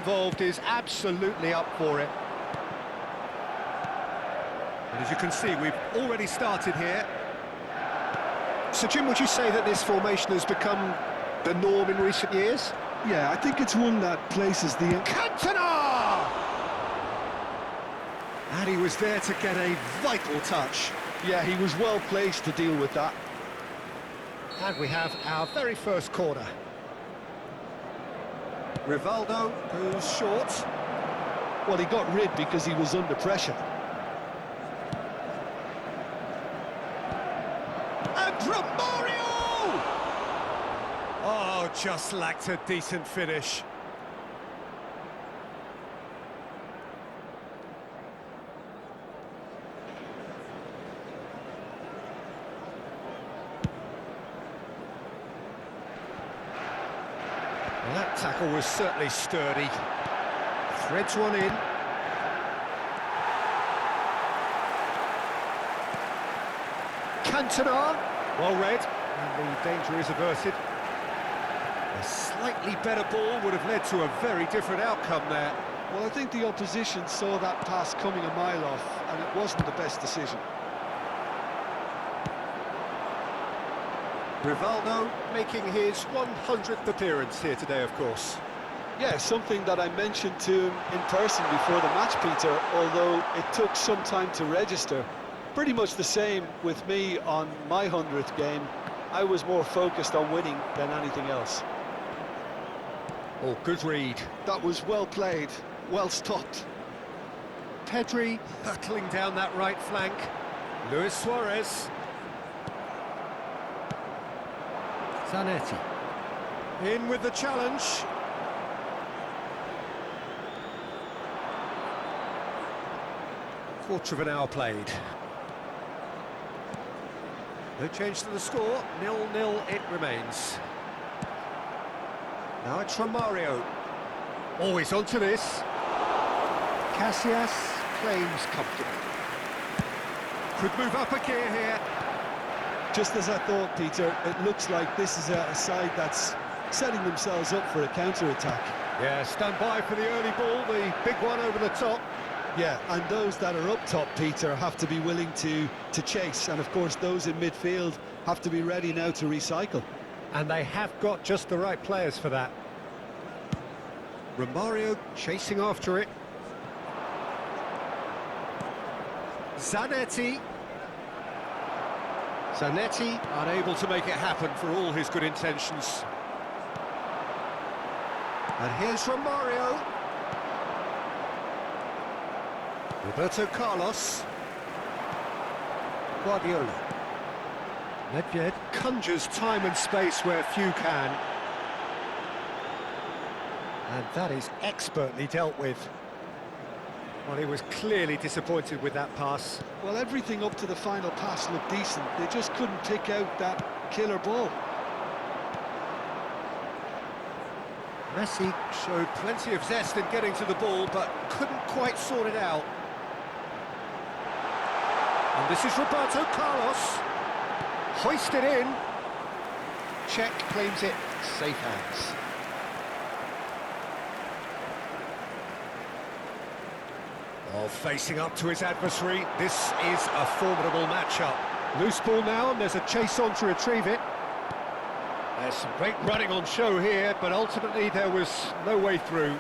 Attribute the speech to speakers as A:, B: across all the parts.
A: involved is absolutely up for it. And as you can see, we've already started here. So, Jim, would you say that this formation has become the norm in recent years?
B: Yeah, I think it's one that places the...
A: Cantona! And he was there to get a vital touch.
B: Yeah, he was well placed to deal with that.
A: And we have our very first corner. Rivaldo goes short.
B: Well, he got rid because he was under pressure.
A: And Romario! Oh, just lacked a decent finish. Well, that tackle was certainly sturdy. Threads one in. Cantona, well read, and the danger is averted. A slightly better ball would have led to a very different outcome there.
B: Well, I think the opposition saw that pass coming a mile off, and it wasn't the best decision.
A: Rivaldo making his 100th appearance here today, of course.
B: Yeah, something that I mentioned to him in person before the match, Peter, although it took some time to register. Pretty much the same with me on my 100th game. I was more focused on winning than anything else.
A: Oh, good read.
B: That was well played, well stopped.
A: Pedri hurtling down that right flank. Luis Suarez. Zanetti. In with the challenge. Quarter of an hour played. No change to the score, 0-0 it remains. Now it's Romario. Always onto this. Casillas claims comfortable. Could move up a gear here.
B: Just as I thought, Peter, it looks like this is a side that's setting themselves up for a counter-attack.
A: Yeah, stand by for the early ball, the big one over the top.
B: Yeah, and those that are up top, Peter, have to be willing to chase, and of course those in midfield have to be ready now to recycle.
A: And they have got just the right players for that. Romario chasing after it. Zanetti. Zanetti unable to make it happen for all his good intentions. And here's Romario. Roberto Carlos. Guardiola. Nedved conjures time and space where few can. And that is expertly dealt with. Well, he was clearly disappointed with that pass.
B: Well, everything up to the final pass looked decent. They just couldn't pick out that killer ball.
A: Messi showed plenty of zest in getting to the ball, but couldn't quite sort it out. And this is Roberto Carlos. Hoisted in. Czech claims it, safe hands. Oh, facing up to his adversary, this is a formidable matchup. Loose ball now, and there's a chase on to retrieve it. There's some great running on show here, but ultimately there was no way through.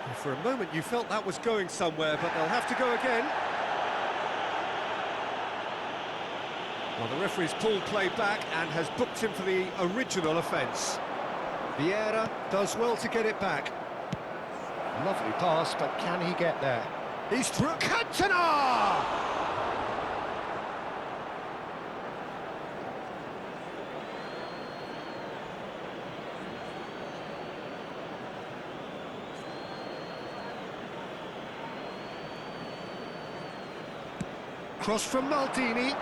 A: And for a moment you felt that was going somewhere, but they'll have to go again. Well, the referee's pulled play back and has booked him for the original offence. Vieira does well to get it back. Lovely pass, but can he get there? He's through. Cantona! Cross from Maldini.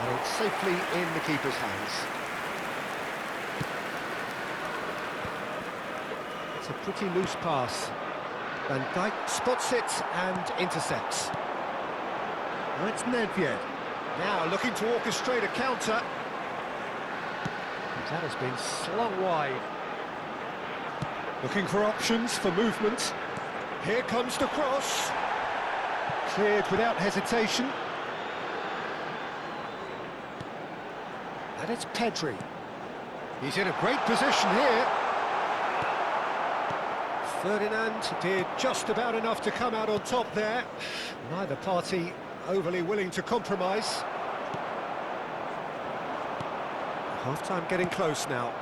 A: And it's safely in the keeper's hands. It's a pretty loose pass. Van Dijk spots it and intercepts. Now it's Nedved. Now looking to orchestrate a counter. That has been slung wide. Looking for options for movement. Here comes the cross. Cleared without hesitation. And it's Pedri. He's in a great position here. Ferdinand did just about enough to come out on top there. Neither party overly willing to compromise. Half-time getting close now.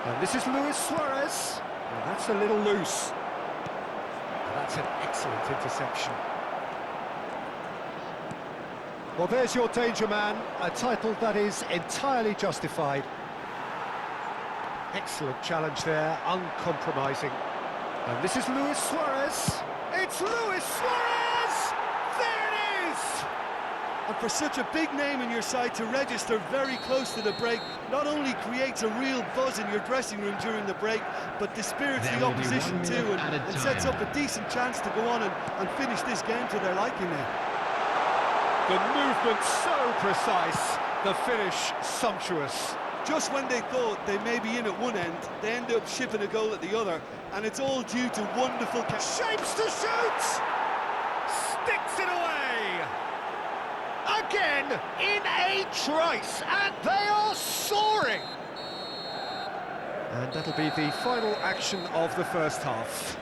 A: And this is Luis Suarez. Well, that's a little loose. That's an excellent interception. Well, there's your danger man, a title that is entirely justified. Excellent challenge there, uncompromising. And this is Luis Suarez. It's Luis Suarez! There it is!
B: And for such a big name in your side to register very close to the break, not only creates a real buzz in your dressing room during the break, but dispirits the opposition too, and sets up a decent chance to go on and finish this game to their liking there.
A: The movement so precise, the finish sumptuous.
B: Just when they thought they may be in at one end, they end up shipping a goal at the other, and it's all due to wonderful...
A: Shapes to shoot! Sticks it away! Again, in a trice, and they are soaring! And that'll be the final action of the first half.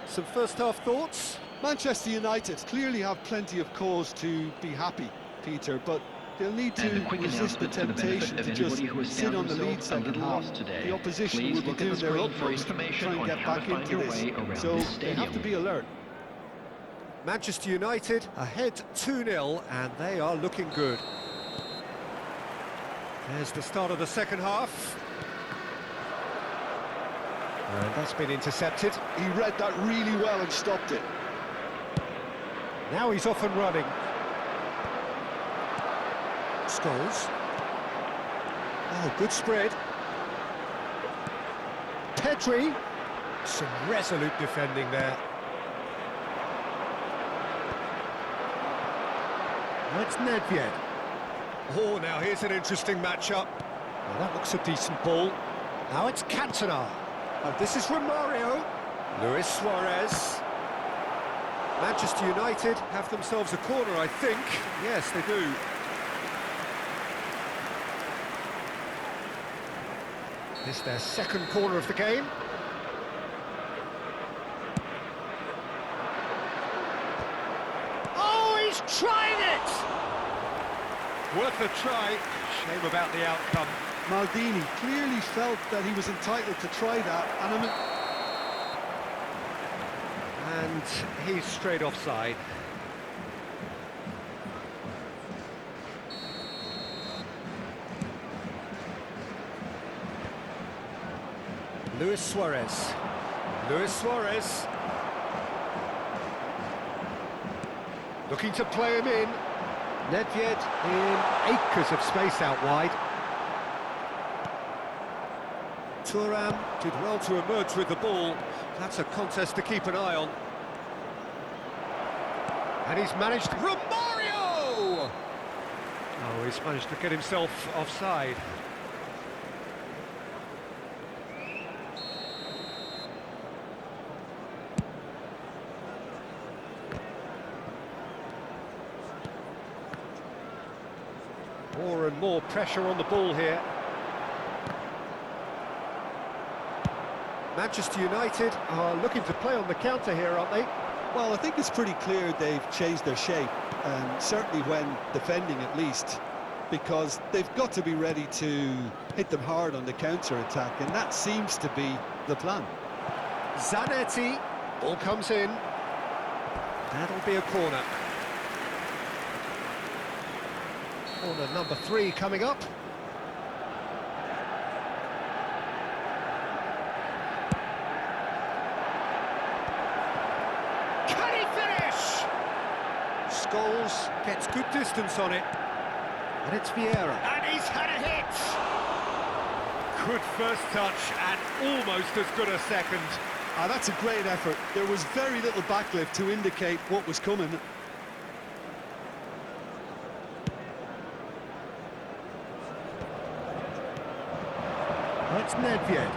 A: Some first half thoughts?
B: Manchester United clearly have plenty of cause to be happy, Peter, but they'll need to resist the temptation to just sit on the lead second half. The opposition will be doing their utmost to try and get back into this, so they have to be alert.
A: Manchester United ahead 2-0, and they are looking good. There's the start of the second half. And that's been intercepted.
B: He read that really well and stopped it.
A: Now he's off and running. Scholes. Oh, good spread. Pedri. Some resolute defending there. That's Nedved. Oh, now here's an interesting matchup. Well, that looks a decent ball. Now it's Cantona. Oh, this is Romario. Luis Suarez. Manchester United have themselves a corner, I think. Yes, they do. This is their second corner of the game. Oh, he's trying it! Worth a try. Shame about the outcome.
B: Maldini clearly felt that he was entitled to try that,
A: And he's straight offside. Luis Suarez. Luis Suarez. Looking to play him in. Nedved in acres of space out wide. Thuram did well to emerge with the ball. That's a contest to keep an eye on. And he's managed... Romario! Oh, he's managed to get himself offside. More and more pressure on the ball here. Manchester United are looking to play on the counter here, aren't they?
B: well, I think it's pretty clear they've changed their shape, and certainly when defending at least, because they've got to be ready to hit them hard on the counter-attack, and that seems to be the plan.
A: Zanetti, ball comes in. That'll be a corner. Corner number 3 coming up. Can he finish? Scholes gets good distance on it. And it's Vieira. And he's had a hit! Good first touch and almost as good a second.
B: That's a great effort. There was very little backlift to indicate what was coming.
A: That's Nedved.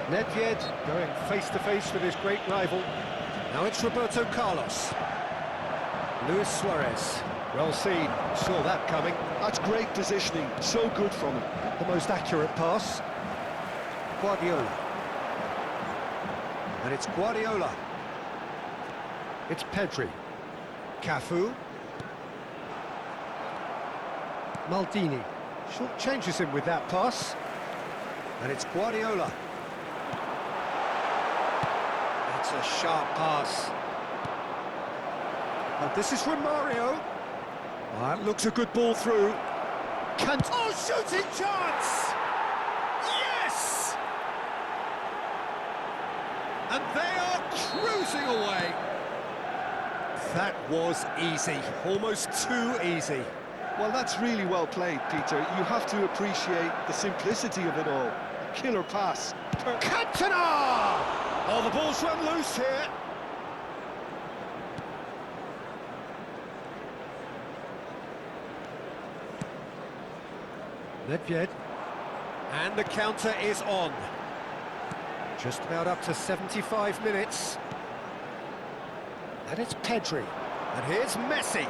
A: Nedved going face-to-face with his great rival. Now it's Roberto Carlos. Luis Suarez. Well seen, saw that coming.
B: That's great positioning, so good from him.
A: The most accurate pass. Guardiola. And it's Guardiola. It's Pedri. Cafu. Maldini. Short changes him with that pass. And it's Guardiola. That's a sharp pass. And this is Romario. That looks a good ball through. Oh, shooting chance! Yes! And they are cruising away. That was easy, almost too easy.
B: Well, that's really well played, Peter. You have to appreciate the simplicity of it all. Killer pass.
A: Cantona! Oh, the ball's run loose here. Nedved. And the counter is on. Just about up to 75 minutes. And it's Pedri. And here's Messi.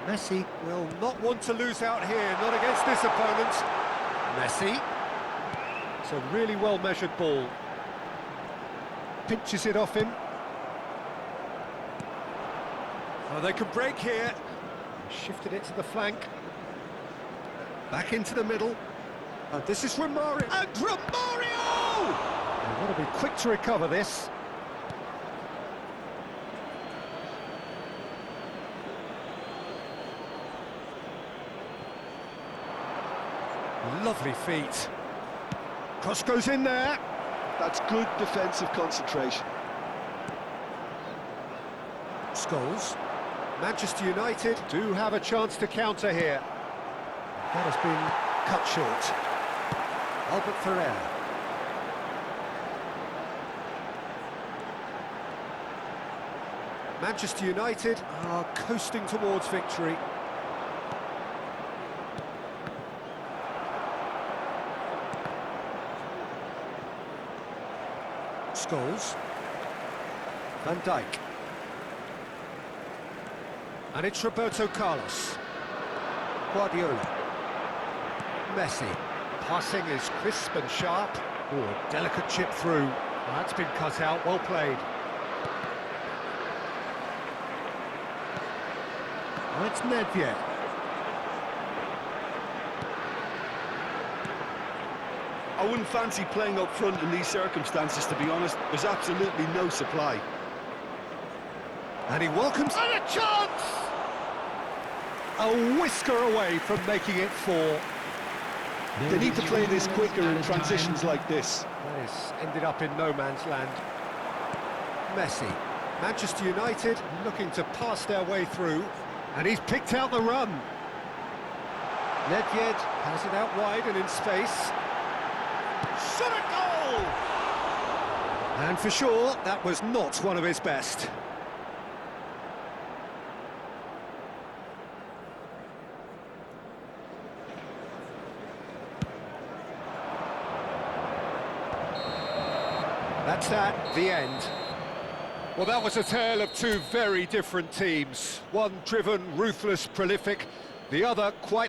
A: Messi will not want to lose out here, not against this opponent. Messi. It's a really well-measured ball. Pinches it off him. Oh, they can break here. Shifted it to the flank. Back into the middle. And this is Romario. And Romario! They want to be quick to recover this. Lovely feet. Cross goes in there.
B: That's good defensive concentration.
A: Scholes. Manchester United do have a chance to counter here. That has been cut short. Albert Ferrer. Manchester United are coasting towards victory. Scholes. Van Dijk. And it's Roberto Carlos. Guardiola. Messi. Passing is crisp and sharp. Oh, delicate chip through. Well, that's been cut out, well played. Oh, it's Nedved.
B: I wouldn't fancy playing up front in these circumstances, to be honest. There's absolutely no supply.
A: And he welcomes... And a chance! A whisker away from making it 4.
B: They need to play this quicker in transitions like this.
A: This ended up in no man's land. Messi. Manchester United looking to pass their way through. And he's picked out the run. Nedved has it out wide and in space. Shot a goal! And for sure, that was not one of his best. That's that, the end. Well, that was a tale of two very different teams. One driven, ruthless, prolific. The other quite